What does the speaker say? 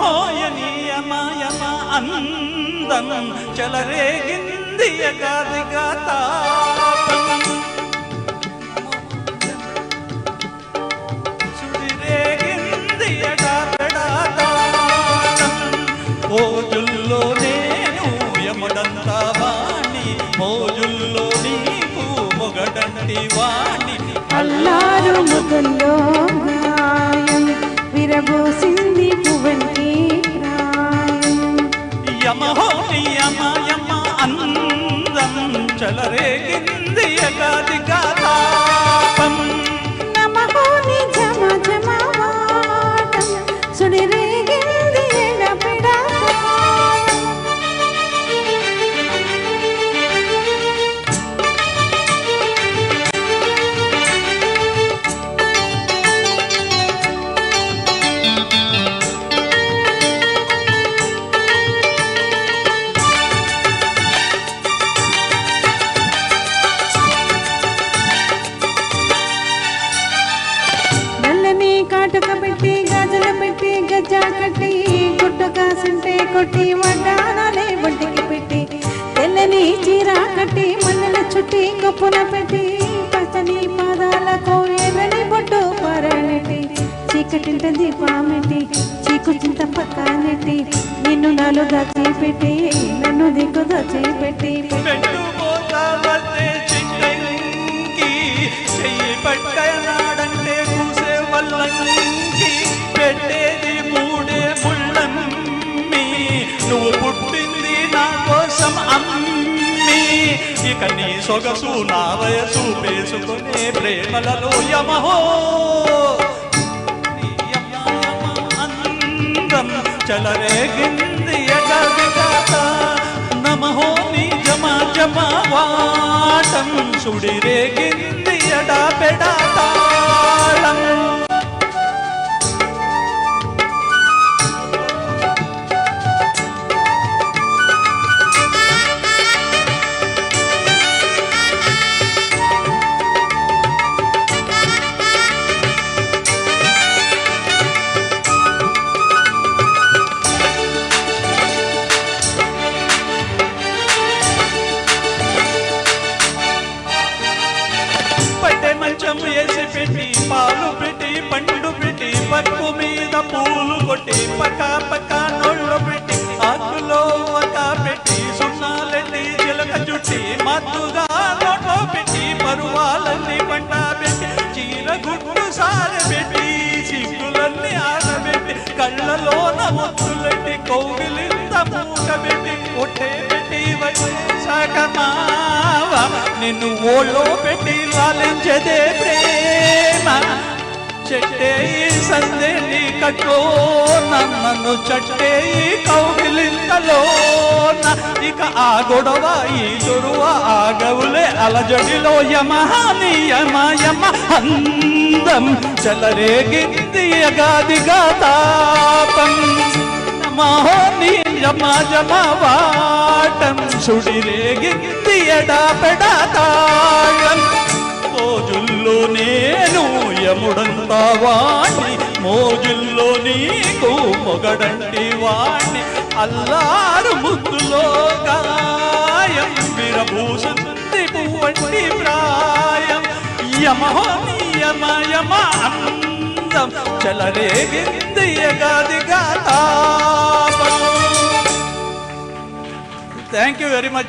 యమహోయనీయమయమ అందం చెలరేగింది యగాదిగా తాపం సుడిరేగింది యగాపెడాతాళం మోజుల్లో నేను యముడంతా వాణి మోజుల్లో నీకు మొగడంటి వాణి అల్లారు ముఖంలో గాయం విరబోసింది పువ్వంటి ప్రాయం యమహోయమయమ అందం చెలరేగింది యగాదిగా తాపం నమః నిజమ జమవాటం సుడిరేగింది ఎడపెడాతాళం నల్లని కాటుక పెట్టి గాజుల పెట్టి గజ్జా కట్టి గుట్ట కాసింటే కొట్టి వడ్డానాలే ఒంటికి పెట్టి తెల్లని చీర కట్టి మల్లెల చుట్టి కప్పున పెట్టి పచ్చని పాదాలకు ఎర్రని బొట్టు పరనెట్టి చీకటింట దీపామెట్టి చీకు చింత పక్కనెట్టి నిన్ను నాలు దాచిపెట్టి నన్ను దిక్కు దాచిపెట్టి పెట్టుకోతావతే చిట్టంకి చెయ్యి పట్టనాడంటే కూసే వల్లంకి పెట్టేది మూడే ముళ్ళమ్మి నువ్వు పుట్టింది నా కోసం అమ్మి ఇక నీ సొగసు నా వయసు పేసుకునే ప్రేమలలో యమహో అందం చలరేగింది యగవిగత నమహో నీ జమా జమా వాటం సుడిరేగింది ఎడా పెడా తాళం మంచం వేసి పెట్టి పాలు పెట్టి పండు పెట్టి పక్కు మీద పూలు కొట్టి పక్క పక్క నోళ్ళు పెట్టి ఆకులో ఒక పెట్టి సున్నాలెట్టి చిలక చుట్టి మత్తుగా నోట్లో పెట్టి పరువాలన్నీ పంట పెట్టి చీర గుడ్డు సారబెట్టి చిక్కులన్నీ ఆరబెట్టి కళ్ళలోన ముత్తులెట్టి కౌగిలింత మూట పెట్టి కొట్టే పెట్టి వచ్చాకమావ నిన్ను ఓళ్ళో పెట్టి లాలించదే ప్రేమ చెట్టే సందే నీ కట్టో నన్ను చట్టే కౌగిలింతలోన ఇక ఆ గొడవ ఈ దొరువ ఆగవులే అలజడిలో యమహాని యమయమ అందం చలరేగింది యగాదిగా తాపం నమోని యమ జమ వాటం సుడిరేగింది ఎడా పెడా తాళం మోజుల్లో నేను యముడంతా వాణ్ణి మోజుల్లో నీకు మొగడంటి వాణ్ణి అల్లారు ముద్దులో గాయం విరబూసింది పువ్వంటి ప్రాయం యమహోని యమయమ అందం చలరేగింది యగాదిగా తాపం. Thank you very much.